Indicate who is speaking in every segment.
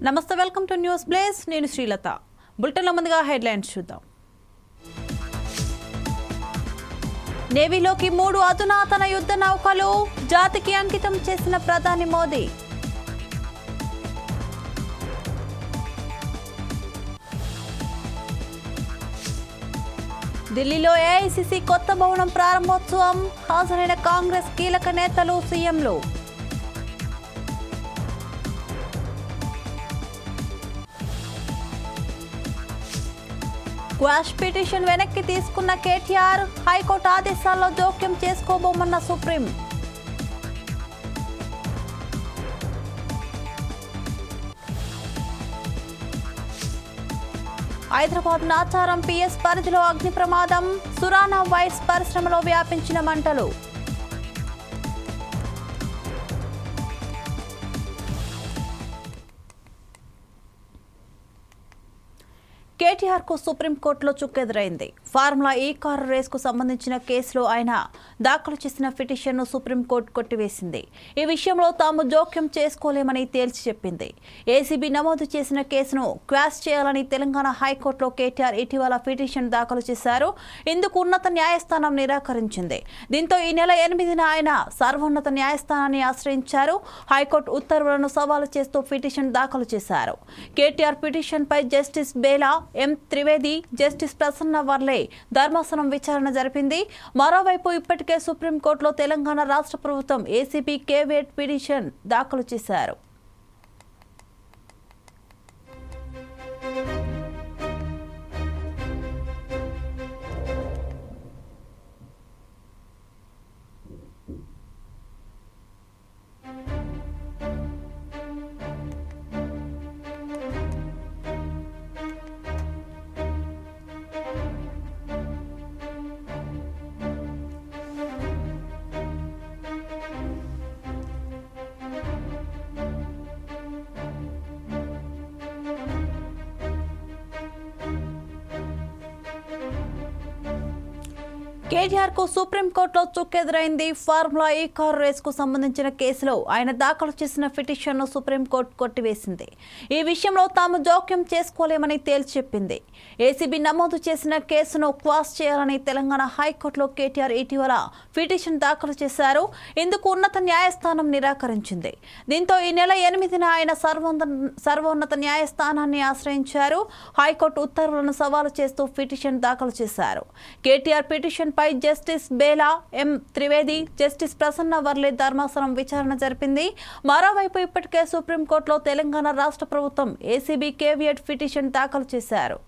Speaker 1: నమస్తే, welcome to news place. నేను శ్రీలత. బులెటిన్లో ముందుగా హెడ్లైన్స్ చూద్దాం. నేవీలోకి 3 అధునాతన యుద్ధ నౌకలు జాతికి అంకితం చేసిన ప్రధాని మోదీ. ఢిల్లీలో ఏఐసీసీ కొత్త భవనం ప్రారంభోత్సవం. హాజరైన కాంగ్రెస్ కీలక నేతలు, సీఎంలు. క్వాష్ పిటిషన్ వెనక్కి తీసుకున్న కేటీఆర్, హైకోర్టు ఆదేశాల్లో జోక్యం చేసుకోబోమన్న సుప్రీం. హైదరాబాద్ నాచారం పిఎస్ పరిధిలో అగ్ని ప్రమాదం. సురానా వైట్స్ పరిశ్రమలో వ్యాపించిన మంటలు. కేటీఆర్ కు సుప్రీంకోర్టులో చుక్కెదురైంది. ఫార్ములా ఈ కారు రేసుకు సంబంధించిన కేసులో ఆయన దాఖలు చేసిన పిటిషన్ను సుప్రీంకోర్టు కొట్టివేసింది. ఈ విషయంలో తాము జోక్యం చేసుకోలేమని తేల్చి చెప్పింది. ఏసీబీ నమోదు చేసిన కేసును క్వాష్ చేయాలని తెలంగాణ హైకోర్టులో కేటీఆర్ ఇటీవల పిటిషన్ దాఖలు చేశారు. ఇందుకు ఉన్నత న్యాయస్థానం నిరాకరించింది. దీంతో ఈ నెల 8న ఆయన సర్వోన్నత న్యాయస్థానాన్ని ఆశ్రయించారు. హైకోర్టు ఉత్తర్వులను సవాలు చేస్తూ పిటిషన్ దాఖలు చేశారు. కేటీఆర్ పిటిషన్ పై జస్టిస్ బేలా, ఎం త్రివేది, జస్టిస్ ప్రసన్న వర్లే ధర్మాసనం విచారణ జరిపింది. మరోవైపు ఇప్పటికే సుప్రీంకోర్టులో తెలంగాణ రాష్ట్ర ప్రభుత్వం ఏసీబీ కేవేట్ పిటిషన్ దాఖలు చేశారు. కేటీఆర్ కు సుప్రీంకోర్టులో చుక్కెదురైంది. ఫార్ములా ఈ కారు రేసుకు సంబంధించిన కేసులో ఆయన దాఖలు చేసిన పిటిషన్ను సుప్రీంకోర్టు కొట్టివేసింది. ఈ విషయంలో తాము జోక్యం చేసుకోలేమని తేల్చి చెప్పింది. ఏసీబీ నమోదు చేసిన కేసును క్వాష్ చేయాలని తెలంగాణ హైకోర్టులో కేటీఆర్ ఇటీవల పిటిషన్ దాఖలు చేశారు. ఇందుకు ఉన్నత న్యాయస్థానం నిరాకరించింది. దీంతో ఈ నెల 8న ఆయన సర్వోన్నత న్యాయస్థానాన్ని ఆశ్రయించారు. హైకోర్టు ఉత్తర్వులను సవాలు చేస్తూ పిటిషన్ దాఖలు చేశారు. కేటీఆర్ పిటిషన్ పై జస్టిస్ బేలా, ఎం త్రివేది, జస్టిస్ ప్రసన్న వర్లే ధర్మాసనం విచారణ జరిపింది. మరోవైపు ఇప్పటికే సుప్రీంకోర్టులో తెలంగాణ రాష్ట్ర ప్రభుత్వం ఏసీబీ కేవియట్ పిటిషన్ దాఖలు చేశారు.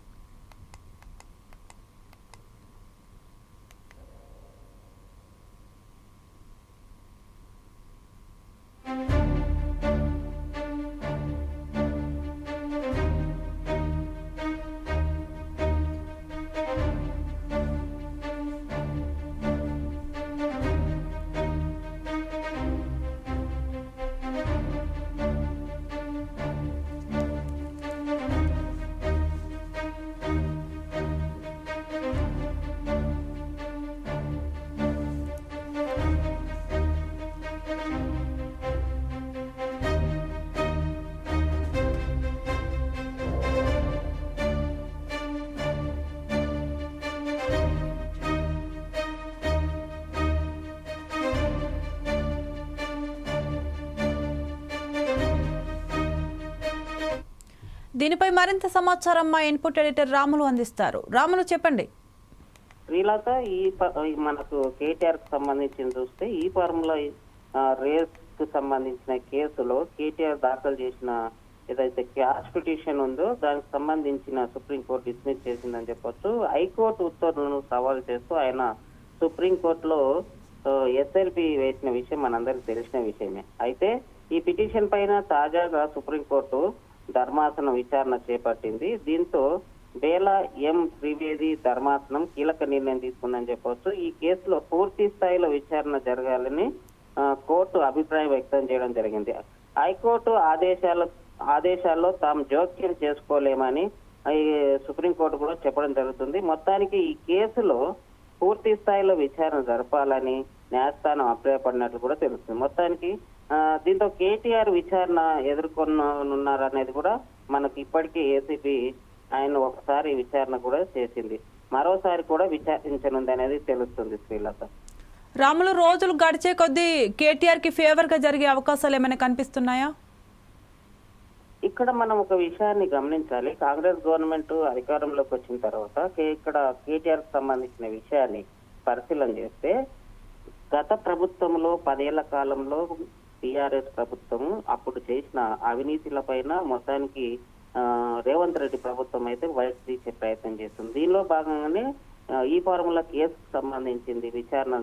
Speaker 1: దీనిపై మరింత సమాచారం మా ఇన్పుట్ ఎడిటర్ రాములు అందిస్తారు. రాములు, చెప్పండి.
Speaker 2: శ్రీలత, మనకు కేటీఆర్ కు సంబంధించి చూస్తే ఈ ఫార్ములా రేస్ కు సంబంధించిన కేసులో కేటీఆర్ దాఖలు చేసిన ఏదైతే క్యాష్ పిటిషన్ ఉందో దానికి సంబంధించిన సుప్రీంకోర్టు డిస్మిస్ చేసిందని చెప్పొచ్చు. హైకోర్టు ఉత్తర్వులను సవాల్ చేస్తూ ఆయన సుప్రీంకోర్టులో ఎస్ఎల్పి వేసిన విషయం మనందరికి తెలిసిన విషయమే. అయితే ఈ పిటిషన్ పైన తాజాగా సుప్రీంకోర్టు ధర్మాసనం విచారణ చేపట్టింది. దీంతో బేలా, ఎం త్రివేది ధర్మాసనం కీలక నిర్ణయం తీసుకుందని చెప్పవచ్చు. ఈ కేసులో పూర్తి స్థాయిలో విచారణ జరగాలని కోర్టు అభిప్రాయం వ్యక్తం చేయడం జరిగింది. హైకోర్టు ఆదేశాల్లో తాము జోక్యం చేసుకోలేమని సుప్రీంకోర్టు కూడా చెప్పడం జరుగుతుంది. మొత్తానికి ఈ కేసులో పూర్తి స్థాయిలో విచారణ జరపాలని న్యాయస్థానం అభిప్రాయపడినట్లు కూడా తెలుస్తుంది. మొత్తానికి దీంతో కేటీఆర్ విచారణ ఎదుర్కొనున్నారు అనేది కూడా మనకి ఇప్పటికీ ఏసీపీ ఆయన ఒకసారి విచారణ కూడా చేసింది, మరోసారి కూడా విచారించనుంది అనేది తెలుస్తుంది శ్రీలత.
Speaker 1: రాములు, రోజులు గడిచే కొద్దీ కేటీఆర్ కి ఫేవర్ గా జరిగే అవకాశాలు ఏమైనా కనిపిస్తున్నాయా?
Speaker 2: ఇక్కడ మనం ఒక విషయాన్ని గమనించాలి. కాంగ్రెస్ గవర్నమెంట్ అధికారంలోకి వచ్చిన తర్వాత ఇక్కడ కేటీఆర్ కి సంబంధించిన విషయాన్ని పరిశీలన చేస్తే గత ప్రభుత్వంలో 10 ఏళ్ల కాలంలో టిఆర్ఎస్ ప్రభుత్వం అప్పుడు చేసిన అవినీతిల పైన మొత్తానికి రేవంత్ రెడ్డి ప్రభుత్వం అయితే వైట్ తీసే ప్రయత్నం చేస్తుంది. దీనిలో భాగంగానే ఈ ఫార్ములా కేసుకు సంబంధించింది విచారణ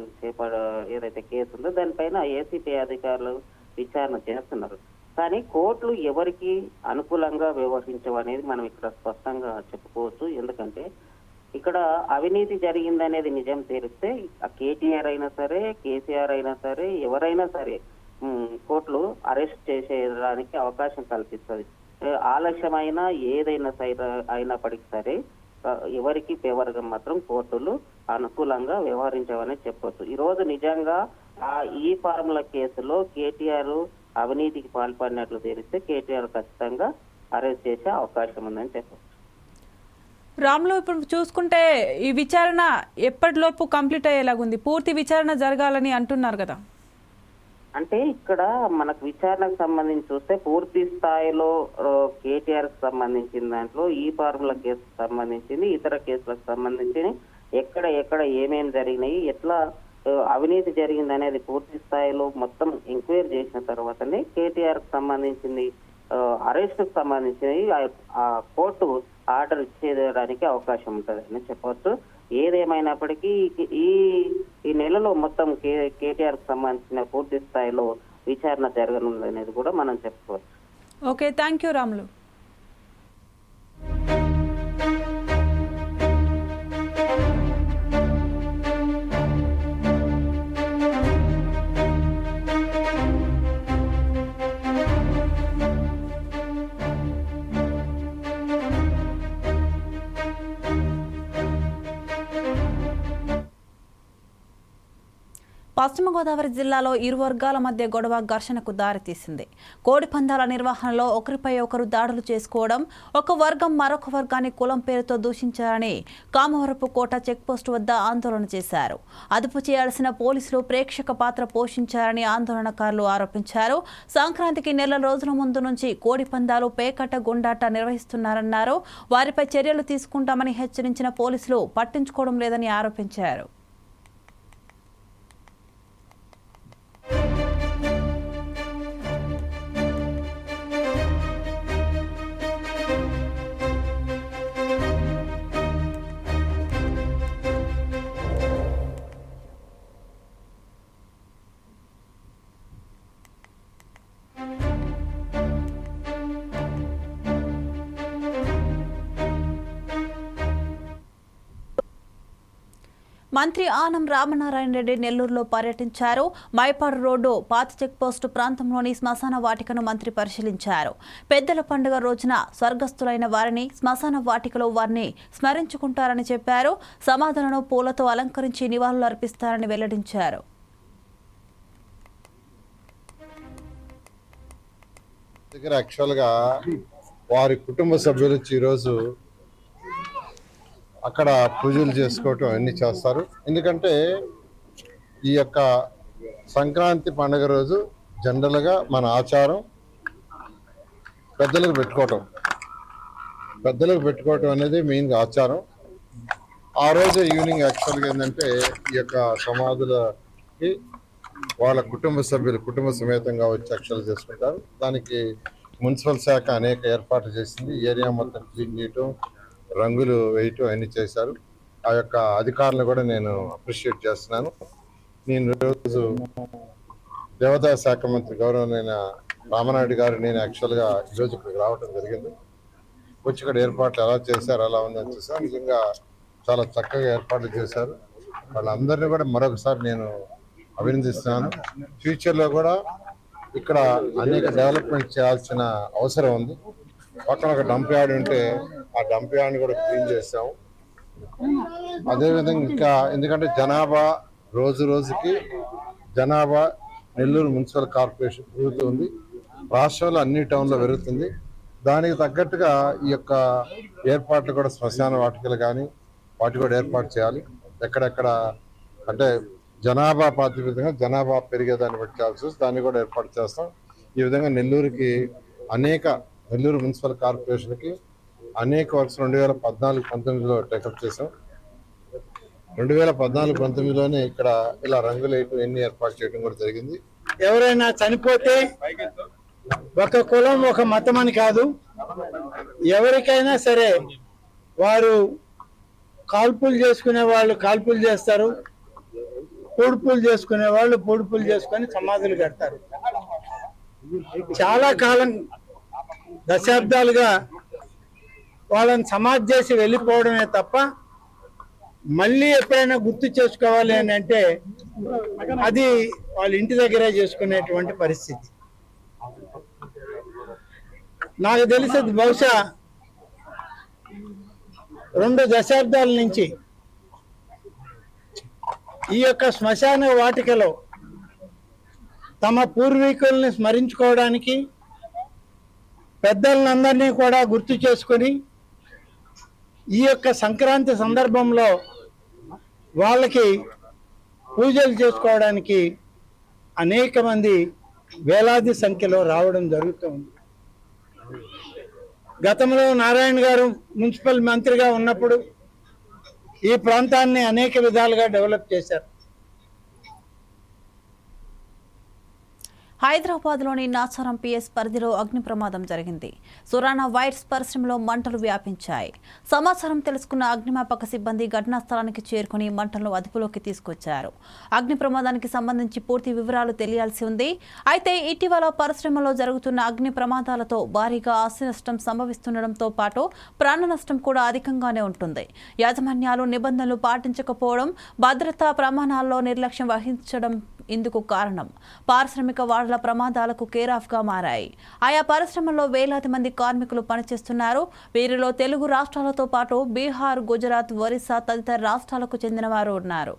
Speaker 2: ఏదైతే కేసు ఉందో దానిపైన ఏసీపీ అధికారులు విచారణ చేస్తున్నారు. కానీ కోర్టులు ఎవరికి అనుకూలంగా వ్యవహరించవు అనేది మనం ఇక్కడ స్పష్టంగా చెప్పుకోవచ్చు. ఎందుకంటే ఇక్కడ అవినీతి జరిగిందనేది నిజం తెలిస్తే కేటీఆర్ అయినా సరే, కేసీఆర్ అయినా సరే, ఎవరైనా సరే కోర్టులు అరెస్ట్ చేసేయడానికి అవకాశం కల్పిస్తుంది. ఆలస్యమైనా ఏదైనా అయినప్పటికీ సరే ఎవరికి ఫేవర్గా మాత్రం కోర్టులు అనుకూలంగా వ్యవహరించవని చెప్పొచ్చు. ఈ రోజు నిజంగా ఈ ఫార్ములా కేసులో కేటీఆర్ అవినీతికి పాల్పడినట్లు తెలిస్తే కేటీఆర్ ఖచ్చితంగా అరెస్ట్ చేసే అవకాశం ఉందని చెప్పొచ్చు.
Speaker 1: రాములు, ఇప్పుడు చూసుకుంటే ఈ విచారణ ఎప్పటిలోపు కంప్లీట్ అయ్యేలాగుంది? పూర్తి విచారణ జరగాలని అంటున్నారు కదా.
Speaker 2: అంటే ఇక్కడ మనకు విచారణకు సంబంధించి చూస్తే పూర్తి స్థాయిలో కేటీఆర్ కి సంబంధించిన దాంట్లో ఈ ఫార్ములా కేసుకు సంబంధించింది, ఇతర కేసులకు సంబంధించి ఎక్కడ ఏమేమి జరిగినాయి, ఎట్లా అవినీతి జరిగింది అనేది పూర్తి స్థాయిలో మొత్తం ఎంక్వైరీ చేసిన తర్వాతనే కేటీఆర్ కి సంబంధించింది అరెస్ట్ కు సంబంధించినవి ఆ కోర్టు ఆర్డర్ ఇచ్చేయడానికి అవకాశం ఉంటుంది అని చెప్పవచ్చు. ఏదేమైనప్పటికీ ఈ నెలలో మొత్తం కేటీఆర్ కు సంబంధించిన పూర్తి స్థాయిలో విచారణ జరగనుంది అనేది కూడా మనం చెప్పుకోవచ్చు.
Speaker 1: Okay, thank you Ramulu. పశ్చిమ గోదావరి జిల్లాలో ఇరు వర్గాల మధ్య గొడవ ఘర్షణకు దారితీసింది. కోడి పందాల నిర్వహణలో ఒకరిపై ఒకరు దాడులు చేసుకోవడం, ఒక వర్గం మరొక వర్గాన్ని కులం పేరుతో దూషించారని కామవరపు కోట చెక్పోస్టు వద్ద ఆందోళన చేశారు. అదుపు చేయాల్సిన పోలీసులు ప్రేక్షక పాత్ర పోషించారని ఆందోళనకారులు ఆరోపించారు. సంక్రాంతికి నెల రోజుల ముందు నుంచి కోడి పందాలు, పేకట, గుండాట నిర్వహిస్తున్నారన్నారు. వారిపై చర్యలు తీసుకుంటామని హెచ్చరించిన పోలీసులు పట్టించుకోవడం లేదని ఆరోపించారు. మంత్రి ఆనం రామనారాయణ రెడ్డి నెల్లూరులో పర్యటించారు. మైపాడు రోడ్డు పాత చెక్పోస్టు ప్రాంతంలోని శ్మశాన వాటికను మంత్రి పరిశీలించారు. పెద్దల పండుగ రోజున స్వర్గస్థులైన వారిని శ్మశాన వాటికలో వారిని స్మరించుకుంటారని చెప్పారు. సమాధులను పూలతో అలంకరించి నివాళులు అర్పిస్తారని వెల్లడించారు.
Speaker 3: యాక్చువల్గా వారి కుటుంబ సభ్యులు ఈరోజు అక్కడ పూజలు చేసుకోవటం అన్నీ చేస్తారు. ఎందుకంటే ఈ యొక్క సంక్రాంతి పండుగ రోజు జనరల్గా మన ఆచారం పెద్దలకు పెట్టుకోవటం అనేది మెయిన్గా ఆచారం. ఆ రోజు ఈవినింగ్ యాక్చువల్గా ఏంటంటే ఈ యొక్క సమాధులకి వాళ్ళ కుటుంబ సమేతంగా వచ్చి అక్షలు చేసుకుంటారు. దానికి మున్సిపల్ శాఖ అనేక ఏర్పాట్లు చేసింది. ఏరియా మొత్తం క్లీన్ చేయటం, రంగులు వేయటం అన్నీ చేశారు. ఆ యొక్క అధికారులను కూడా నేను అప్రిషియేట్ చేస్తున్నాను. నేను రోజు దేవాదాయ శాఖ మంత్రి గౌరవనైన రామనాయుడు గారు నేను యాక్చువల్గా ఈరోజు ఇక్కడికి రావడం జరిగింది. వచ్చి ఇక్కడ ఏర్పాట్లు ఎలా చేశారు, ఎలా ఉందని చూసాను. నిజంగా చాలా చక్కగా ఏర్పాట్లు చేశారు. వాళ్ళందరినీ కూడా మరొకసారి నేను అభినందిస్తున్నాను. ఫ్యూచర్లో కూడా ఇక్కడ అనేక డెవలప్మెంట్ చేయాల్సిన అవసరం ఉంది. పక్కన ఒక డంప్ యార్డ్ ఉంటే ఆ డంప్ యార్డ్ని కూడా క్లీన్ చేసాము. అదేవిధంగా ఇంకా ఎందుకంటే జనాభా రోజుకి జనాభా నెల్లూరు మున్సిపల్ కార్పొరేషన్ పెరుగుతుంది, రాష్ట్రంలో అన్ని టౌన్లో పెరుగుతుంది. దానికి తగ్గట్టుగా ఈ యొక్క ఏర్పాట్లు కూడా శ్మశాన వాటికలు కానీ వాటి కూడా ఏర్పాటు చేయాలి. ఎక్కడెక్కడ అంటే జనాభా ప్రాతిపదికగా జనాభా పెరిగేదాన్ని బట్టి చేయాల్సి వస్తుంది, దాన్ని కూడా ఏర్పాటు చేస్తాం. ఈ విధంగా నెల్లూరు మున్సిపల్ కార్పొరేషన్కి అనేక వర్క్స్ 2014-19లో టేకప్ చేసాం. 2014-19లోనే ఇక్కడ ఇలా రంగులేయటం ఎన్ని ఏర్పాటు చేయడం కూడా జరిగింది.
Speaker 4: ఎవరైనా చనిపోతే ఒక కులం ఒక మతం అని కాదు, ఎవరికైనా సరే వారు కాల్పులు చేసుకునే వాళ్ళు కాల్పులు చేస్తారు, పొడుపులు చేసుకునే వాళ్ళు పొడుపులు చేసుకొని సమాధులు కడతారు. చాలా కాలం దశాబ్దాలుగా వాళ్ళని సమాధి చేసి వెళ్ళిపోవడమే తప్ప మళ్ళీ ఎప్పుడైనా గుర్తు చేసుకోవాలి అని అంటే అది వాళ్ళ ఇంటి దగ్గరే చేసుకునేటువంటి పరిస్థితి. నాకు తెలిసి బహుశా 2 దశాబ్దాల నుంచి ఈ యొక్క శ్మశాన వాటికలో తమ పూర్వీకుల్ని స్మరించుకోవడానికి పెద్దలందరినీ కూడా గుర్తు చేసుకొని ఈ యొక్క సంక్రాంతి సందర్భంలో వాళ్ళకి పూజలు చేసుకోవడానికి అనేక మంది వేలాది సంఖ్యలో రావడం జరుగుతుంది. గతంలో నారాయణ గారు మున్సిపల్ మంత్రిగా ఉన్నప్పుడు ఈ ప్రాంతాన్ని అనేక విధాలుగా డెవలప్ చేశారు.
Speaker 1: హైదరాబాద్లోని నాచారం పిఎస్ పరిధిలో అగ్ని ప్రమాదం జరిగింది. సురానా వైట్స్ పరిశ్రమలో మంటలు వ్యాపించాయి. సమాచారం తెలుసుకున్న అగ్నిమాపక సిబ్బంది ఘటనా స్థలానికి చేరుకుని మంటలను అదుపులోకి తీసుకొచ్చారు. అగ్ని ప్రమాదానికి సంబంధించి పూర్తి వివరాలు తెలియాల్సి ఉంది. అయితే ఇటీవల పరిశ్రమలో జరుగుతున్న అగ్ని ప్రమాదాలతో భారీగా ఆస్తి నష్టం సంభవిస్తుండటంతో పాటు ప్రాణ నష్టం కూడా అధికంగానే ఉంటుంది. యాజమాన్యాలు నిబంధనలు పాటించకపోవడం, భద్రతా ప్రమాణాల్లో నిర్లక్ష్యం వహించడం ఇందుకు కారణం. పారిశ్రామిక వాడల ప్రమాదాలకు కేరాఫ్గా మారాయి. ఆయా పరిశ్రమల్లో వేలాది మంది కార్మికులు పనిచేస్తున్నారు. వీరిలో తెలుగు రాష్ట్రాలతో పాటు బీహార్, గుజరాత్, ఒరిస్సా తదితర రాష్ట్రాలకు చెందిన వారు ఉన్నారు.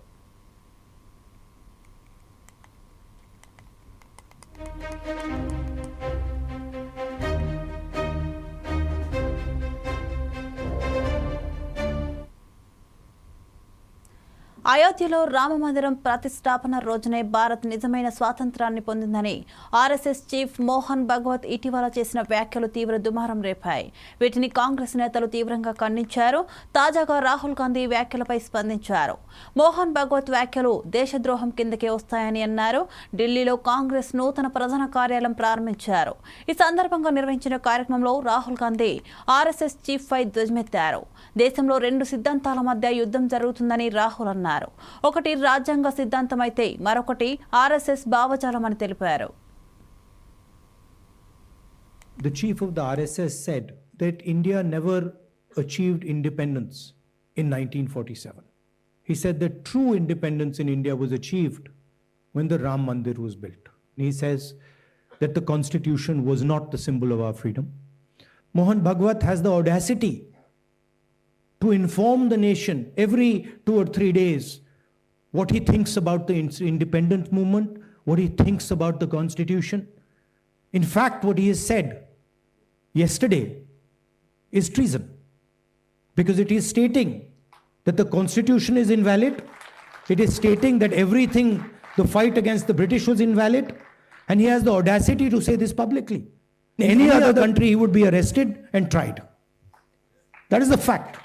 Speaker 1: అయోధ్యలో రామమందిరం ప్రతిష్టాపన రోజునే భారత్ నిజమైన స్వాతంత్రాన్ని పొందిందని ఆర్ఎస్ఎస్ చీఫ్ మోహన్ భగవత్ ఇటీవల చేసిన వ్యాఖ్యలు తీవ్ర దుమారం రేపాయి. వీటిని కాంగ్రెస్ నేతలు తీవ్రంగా ఖండించారు. తాజాగా రాహుల్ గాంధీ వ్యాఖ్యలపై స్పందించారు. మోహన్ భగవత్ వ్యాఖ్యలు దేశద్రోహం కిందకే వస్తాయని అన్నారు. ఢిల్లీలో కాంగ్రెస్ నూతన ప్రధాన కార్యాలయం ప్రారంభించారు. ఈ సందర్భంగా నిర్వహించిన కార్యక్రమంలో రాహుల్ గాంధీ ఆర్ఎస్ఎస్ చీఫ్ పై ధ్వజమెత్తారు. దేశంలో 2 సిద్ధాంతాల మధ్య యుద్ధం జరుగుతుందని రాహుల్ అన్నారు. ఒకటి రాజ్యాంగ సిద్ధాంతం అయితే మరొకటి ఆర్ఎస్ఎస్ భావజాలమని తెలిపారు.
Speaker 5: The chief of the RSS said that India never achieved independence in 1947. He said that true independence in India was achieved when the Ram Mandir was built. He says that the constitution was not the symbol of our freedom. Mohan Bhagwat has the audacity to inform the nation every 2 or 3 days what he thinks about the independent movement, what he thinks about the constitution. In fact, what he has said yesterday is treason, because it is stating that the constitution is invalid. It is stating that everything, the fight against the British was invalid, and he has the audacity to say this publicly. In any other country, he would be arrested and tried. That is the fact.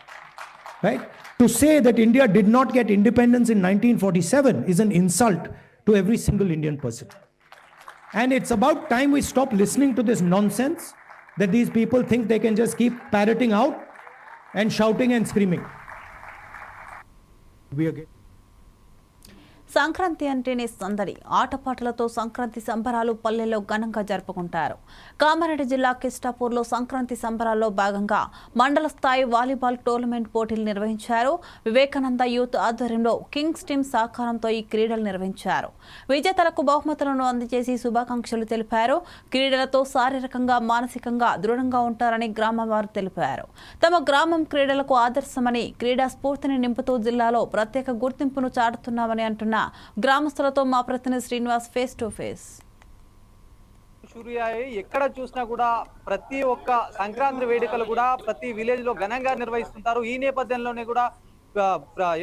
Speaker 5: Right? To say that India did not get independence in 1947 is an insult to every single Indian person. And it's about time we stop listening to this nonsense that these people think they can just keep parroting out and shouting and screaming. We are
Speaker 1: Sankranti అంటేనే సందడి. ఆటపాటలతో సంక్రాంతి సంబరాలు పల్లెల్లో ఘనంగా జరుపుకుంటారు. కామారెడ్డి జిల్లా కిస్టాపూర్లో సంక్రాంతి సంబరాల్లో భాగంగా మండల స్థాయి వాలీబాల్ టోర్నమెంట్ పోటీలు నిర్వహించారు. వివేకానంద యూత్ ఆధ్వర్యంలో కింగ్స్ టీమ్ సహకారంతో ఈ క్రీడలు నిర్వహించారు. విజేతలకు బహుమతులను అందజేసి శుభాకాంక్షలు తెలిపారు. క్రీడలతో శారీరకంగా, మానసికంగా దృఢంగా ఉంటారని గ్రామం వారు తెలిపారు. తమ గ్రామం క్రీడలకు ఆదర్శమని, క్రీడా స్ఫూర్తిని నింపుతూ జిల్లాలో ప్రత్యేక గుర్తింపును చాటుతున్నామని అంటున్న గ్రామస్తులతో మా ప్రతినిధి శ్రీనివాస్ ఫేస్ టు ఫేస్.
Speaker 6: సూర్యాయి ఎక్కడ చూసినా కూడా ప్రతి ఒక్క సంక్రాంతి వేడుకలు కూడా ప్రతి విలేజ్ లో ఘనంగా నిర్వహిస్తుంటారు. ఈ నేపథ్యంలోనే కూడా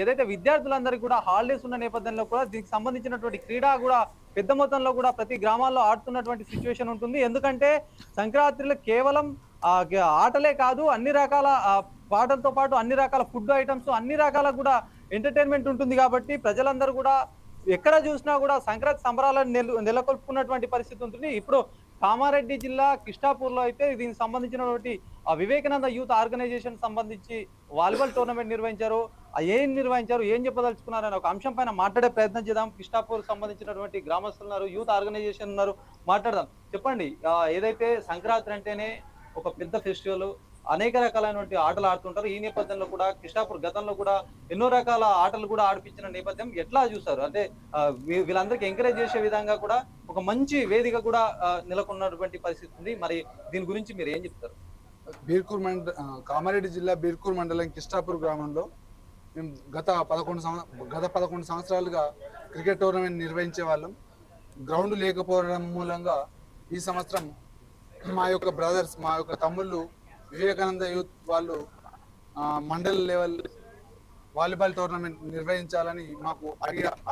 Speaker 6: ఏదైతే విద్యార్థులందరికీ కూడా హాలిడేస్ ఉన్న నేపథ్యంలో కూడా దీనికి సంబంధించినటువంటి క్రీడా కూడా పెద్ద మొత్తంలో కూడా ప్రతి గ్రామాల్లో ఆడుతున్నటువంటి సిచ్యువేషన్ ఉంటుంది. ఎందుకంటే సంక్రాంతిలో కేవలం ఆటలే కాదు, అన్ని రకాల పాటలతో పాటు అన్ని రకాల ఫుడ్ ఐటమ్స్, అన్ని రకాల కూడా ఎంటర్టైన్మెంట్ ఉంటుంది. కాబట్టి ప్రజలందరూ కూడా ఎక్కడ చూసినా కూడా సంక్రాంతి సంబరాలను నెలకొల్పుకున్నటువంటి పరిస్థితి ఉంటుంది. ఇప్పుడు కామారెడ్డి జిల్లా కిష్టాపూర్ లో అయితే దీనికి సంబంధించినటువంటి వివేకానంద యూత్ ఆర్గనైజేషన్ సంబంధించి వాలీబాల్ టోర్నమెంట్ నిర్వహించారు. ఏం నిర్వహించారు, ఏం చెప్పదలుచుకున్నారు అనే ఒక అంశం పైన మాట్లాడే ప్రయత్నం చేద్దాం. కిష్టాపూర్ సంబంధించినటువంటి గ్రామస్తులు ఉన్నారు, యూత్ ఆర్గనైజేషన్ ఉన్నారు, మాట్లాడదాం. చెప్పండి, ఏదైతే సంక్రాంతి అంటేనే ఒక పెద్ద ఫెస్టివల్, అనేక రకాలైనటువంటి ఆటలు ఆడుతుంటారు. ఈ నేపథ్యంలో కూడా కిష్టాపూర్ గతంలో కూడా ఎన్నో రకాల ఆటలు కూడా ఆడిపించిన నేపథ్యం ఎట్లా చూస్తారు? అంటే వీళ్ళందరికీ ఎంకరేజ్ చేసే విధంగా కూడా ఒక మంచి వేదిక కూడా నెలకొన్నటువంటి పరిస్థితి ఉంది. మరి దీని గురించి మీరు ఏం చెప్తారు?
Speaker 7: కామారెడ్డి జిల్లా బీర్కూర్ మండలం కిష్టాపూర్ గ్రామంలో మేము గత 11 సంవత్సరాలుగా క్రికెట్ టోర్నమెంట్ నిర్వహించే వాళ్ళం. గ్రౌండ్ లేకపోవడం మూలంగా ఈ సంవత్సరం మా యొక్క బ్రదర్స్, మా యొక్క తమ్ముళ్ళు వివేకానంద యూత్ వాళ్ళు మండల్ లెవెల్ వాలీబాల్ టోర్నమెంట్ నిర్వహించాలని మాకు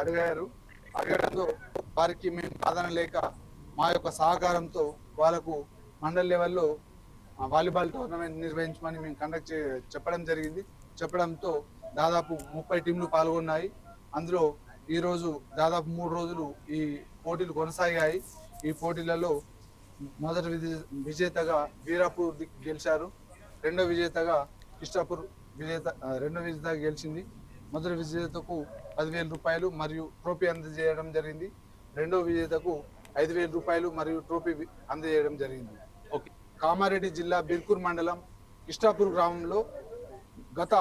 Speaker 7: అడగడంతో వారికి మేము ప్రాధాన్యం లేక మా యొక్క సహకారంతో వాళ్ళకు మండల్ లెవెల్లో వాలీబాల్ టోర్నమెంట్ నిర్వహించమని మేము కండక్ట్ చెప్పడంతో దాదాపు 30 టీంలు పాల్గొన్నాయి. అందులో ఈరోజు దాదాపు 3 రోజులు ఈ పోటీలు కొనసాగాయి. ఈ పోటీలలో మొదటి విజేతగా వీరాపూర్ గెలిచారు, రెండో విజేతగా కిష్టాపూర్ గెలిచింది. మొదటి విజేతకు 10,000 రూపాయలు మరియు ట్రోఫీ అందజేయడం జరిగింది. రెండో విజేతకు 5,000 రూపాయలు మరియు ట్రోఫీ అందజేయడం జరిగింది. కామారెడ్డి జిల్లా బీర్కూర్ మండలం కిష్టాపూర్ గ్రామంలో గత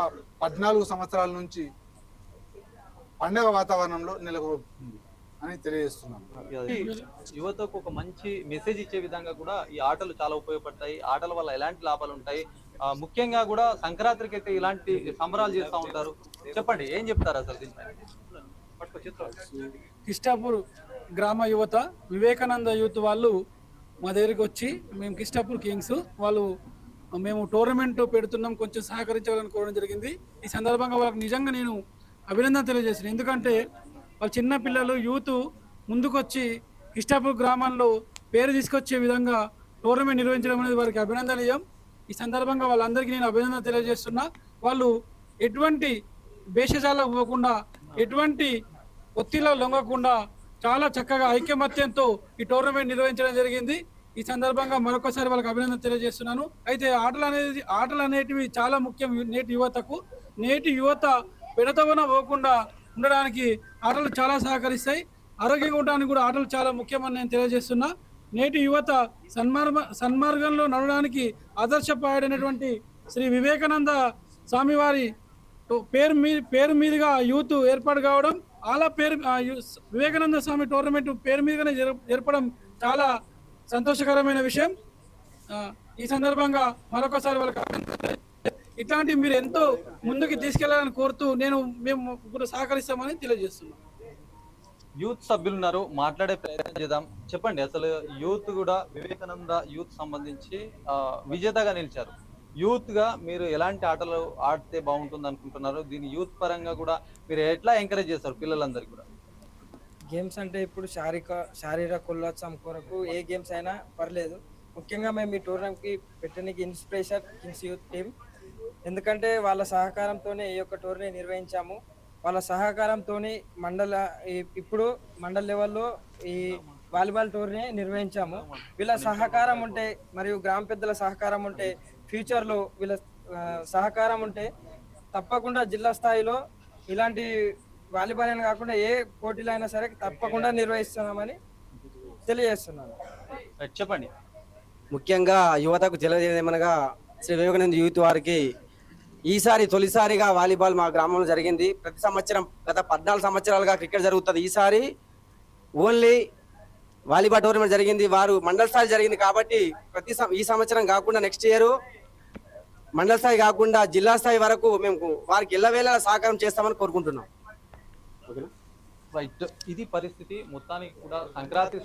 Speaker 7: 14 సంవత్సరాల నుంచి పండగ వాతావరణంలో నెలకొంది అని తెలియజేస్తున్నాం.
Speaker 6: యువతకు ఒక మంచి మెసేజ్ ఇచ్చే విధంగా కూడా ఈ ఆటలు చాలా ఉపయోగపడతాయి. ఆటల వల్ల ఎలాంటి లాభాలు ఉంటాయి, ముఖ్యంగా కూడా సంక్రాంతికి అయితే ఇలాంటి సంబరాలు చేస్తూ ఉంటారు. చెప్పండి, ఏం చెప్తారు అసలు దీనిపైన?
Speaker 8: కిష్టాపూర్ గ్రామ యువత వివేకానంద యూత్ వాళ్ళు మా దగ్గరికి వచ్చి, మేము కిష్టాపూర్ కింగ్స్ వాళ్ళు మేము టోర్నమెంట్ పెడుతున్నాం, కొంచెం సహకరించాలని కోరడం జరిగింది. ఈ సందర్భంగా వాళ్ళకి నిజంగా నేను అభినందన తెలియజేస్తున్నాను. ఎందుకంటే వాళ్ళ చిన్న పిల్లలు యూత్ ముందుకొచ్చి కిష్టాపూర్ గ్రామంలో పేరు తీసుకొచ్చే విధంగా టోర్నమెంట్ నిర్వహించడం అనేది వారికి అభినందనీయం. ఈ సందర్భంగా వాళ్ళందరికీ నేను అభినందన తెలియజేస్తున్నా. వాళ్ళు ఎటువంటి భేషజాలకు పోకుండా, ఎటువంటి ఒత్తిళ్లకు లొంగకుండా చాలా చక్కగా ఐకమత్యంతో ఈ టోర్నమెంట్ నిర్వహించడం జరిగింది. ఈ సందర్భంగా మరొకసారి వాళ్ళకి అభినందన తెలియజేస్తున్నాను. అయితే ఆటలు అనేటివి చాలా ముఖ్యం నేటి యువతకు. నేటి యువత పెడతవన పోకుండా ఉండడానికి ఆటలు చాలా సహకరిస్తాయి. ఆరోగ్యంగా ఉండడానికి కూడా ఆటలు చాలా ముఖ్యమని నేను తెలియజేస్తున్నా. నేటి యువత సన్మార్గంలో నడవడానికి ఆదర్శపాయుడైనటువంటి శ్రీ వివేకానంద స్వామివారి పేరు మీదుగా యూత్ ఏర్పాటు కావడం, వివేకానంద స్వామి టోర్నమెంట్ పేరు మీదుగానే జరపడం చాలా సంతోషకరమైన విషయం. ఈ సందర్భంగా మరొకసారి వాళ్ళకి ఇట్లాంటివి మీరు ఎంతో ముందుకు తీసుకెళ్లాలని కోరుతూ మేము కూడా సహకరిస్తామని తెలియజేస్తున్నాం.
Speaker 6: యూత్ సభ్యులు ఉన్నారు, మాట్లాడే ప్రయత్నం చేద్దాం. చెప్పండి, అసలు యూత్ కూడా వివేకానంద యూత్ సంబంధించి విజేతగా నిలిచారు. యూత్ గా మీరు ఎలాంటి ఆటలు ఆడితే బాగుంటుంది అనుకుంటున్నారు? దీని యూత్ పరంగా కూడా మీరు ఎట్లా ఎంకరేజ్ చేస్తారు పిల్లలందరికీ కూడా?
Speaker 9: గేమ్స్ అంటే ఇప్పుడు శారీరక ఉల్లాసం కొరకు ఏ గేమ్స్ అయినా పర్లేదు. ముఖ్యంగా మేము ఈ టోర్నమెంట్కి పెట్టడానికి ఇన్స్పిరేషన్ కింగ్స్ యూత్ టీమ్. ఎందుకంటే వాళ్ళ సహకారంతోనే ఈ యొక్క టోర్నీ నిర్వహించాము. వాళ్ళ సహకారంతో ఇప్పుడు మండల్ లెవెల్లో ఈ వాలీబాల్ టోర్నీ నిర్వహించాము. వీళ్ళ సహకారం ఉంటే మరియు గ్రామ పెద్దల సహకారం ఉంటే, ఫ్యూచర్లో వీళ్ళ సహకారం ఉంటే తప్పకుండా జిల్లా స్థాయిలో ఇలాంటి వాలీబాల్ అని కాకుండా ఏ పోటీలు అయినా సరే తప్పకుండా నిర్వహిస్తున్నామని తెలియజేస్తున్నాను.
Speaker 6: చెప్పండి.
Speaker 10: ముఖ్యంగా యువతకు తెలియజేయమనగా శ్రీ వివేకానంద యూత్ వారికి తొలిసారిగా వాలీబాల్ మా గ్రామంలో జరిగింది. ప్రతి సంవత్సరం గత 14 సంవత్సరాలుగా క్రికెట్ జరుగుతుంది. ఈసారి ఓన్లీ వాలీబాల్ టోర్నమెంట్ జరిగింది. వారు మండల స్థాయి జరిగింది కాబట్టి ఈ సంవత్సరం కాకుండా నెక్స్ట్ ఇయర్ మండల స్థాయి కాకుండా జిల్లా స్థాయి వరకు మేము వారికి ఎల్లవేళ సహకారం చేస్తామని కోరుకుంటున్నాం.
Speaker 6: రైట్, ఇది పరిస్థితి. మొత్తానికి కూడా సంక్రాంతి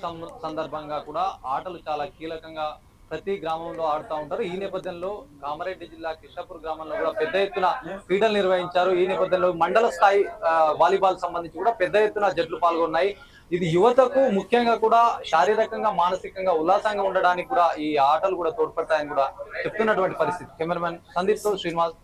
Speaker 6: సందర్భంగా కూడా ఆటలు చాలా కీలకంగా ప్రతి గ్రామంలో ఆడుతూ ఉంటారు. ఈ నేపథ్యంలో కామారెడ్డి జిల్లా కిష్టాపూర్ గ్రామంలో కూడా పెద్ద ఎత్తున క్రీడలు నిర్వహించారు. ఈ నేపథ్యంలో మండల స్థాయి వాలీబాల్ సంబంధించి కూడా పెద్ద ఎత్తున జట్లు పాల్గొన్నాయి. ఇది యువతకు ముఖ్యంగా కూడా శారీరకంగా మానసికంగా ఉల్లాసంగా ఉండడానికి కూడా ఈ ఆటలు కూడా తోడ్పడతాయని కూడా చెప్తున్నటువంటి పరిస్థితి. కెమెరామెన్ సందీప్ తో శ్రీనివాస్.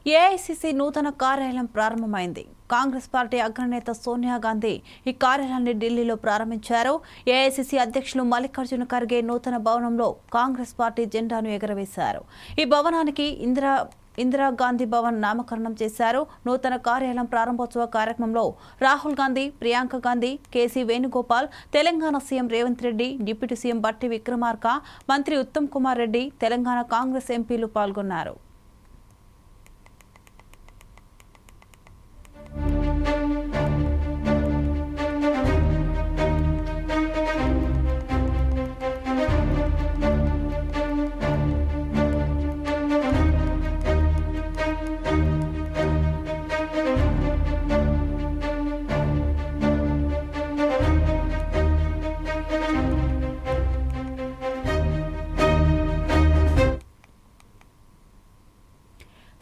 Speaker 1: ఏఐసిసి నూతన కార్యాలయం ప్రారంభమైంది. కాంగ్రెస్ పార్టీ అగ్రనేత సోనియా గాంధీ ఈ కార్యాలయాన్ని ఢిల్లీలో ప్రారంభించారు. ఏఐసిసి అధ్యక్షులు మల్లికార్జున ఖర్గే నూతన భవనంలో కాంగ్రెస్ పార్టీ జెండాను ఎగురవేశారు. ఈ భవనానికి ఇందిరాగాంధీ భవన్ నామకరణం చేశారు. నూతన కార్యాలయం ప్రారంభోత్సవ కార్యక్రమంలో Rahul Gandhi, Priyanka Gandhi, KC Venugopal, Telangana CM Revanth Reddy, deputy CM Bhatti Vikramarka, మంత్రి ఉత్తమ్ కుమార్ రెడ్డి, తెలంగాణ కాంగ్రెస్ ఎంపీలు పాల్గొన్నారు.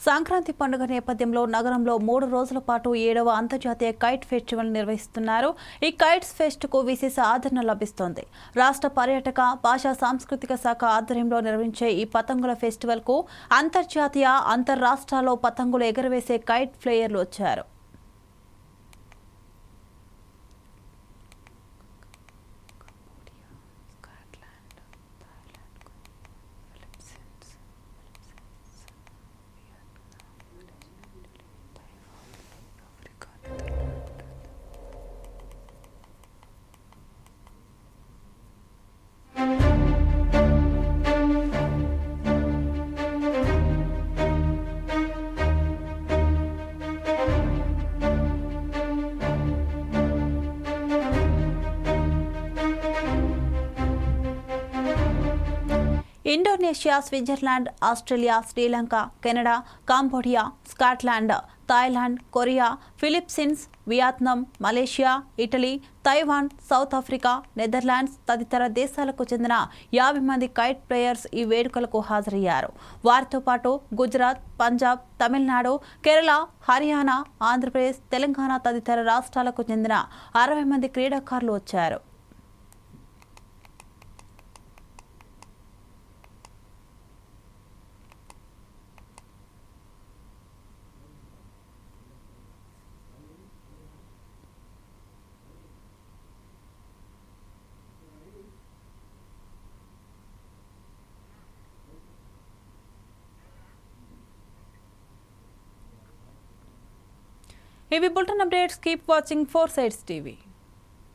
Speaker 1: సంక్రాంతి పండుగ నేపథ్యంలో నగరంలో 3 రోజుల పాటు 7వ అంతర్జాతీయ కైట్ ఫెస్టివల్ నిర్వహిస్తున్నారు. ఈ కైట్స్ ఫెస్ట్ కు విశేష ఆదరణ లభిస్తోంది. రాష్ట్ర పర్యాటక, భాషా సాంస్కృతిక శాఖ ఆధ్వర్యంలో నిర్వహించే ఈ పతంగుల ఫెస్టివల్ కు అంతర్జాతీయ, అంతర్రాష్ట్రాల్లో పతంగులు ఎగరవేసే కైట్ ఫ్లైయర్లు వచ్చారు. Indonesia, Switzerland, Australia, Sri Lanka, Canada, Cambodia, Scotland, Thailand, Korea, Philippines, Vietnam, Malaysia, Italy, Taiwan, south Africa, Netherlands తదితర దేశాలకు చెందిన 50 మంది కైట్ ప్లేయర్స్ ఈ వేడుకలకు హాజరయ్యారు. వారితో పాటు గుజరాత్, పంజాబ్, తమిళనాడు, కేరళ, హర్యానా, ఆంధ్రప్రదేశ్, తెలంగాణ తదితర రాష్ట్రాలకు చెందిన 60 మంది క్రీడాకారులు వచ్చారు. ఇవి bulletin updates. Keep watching 4 Sides TV.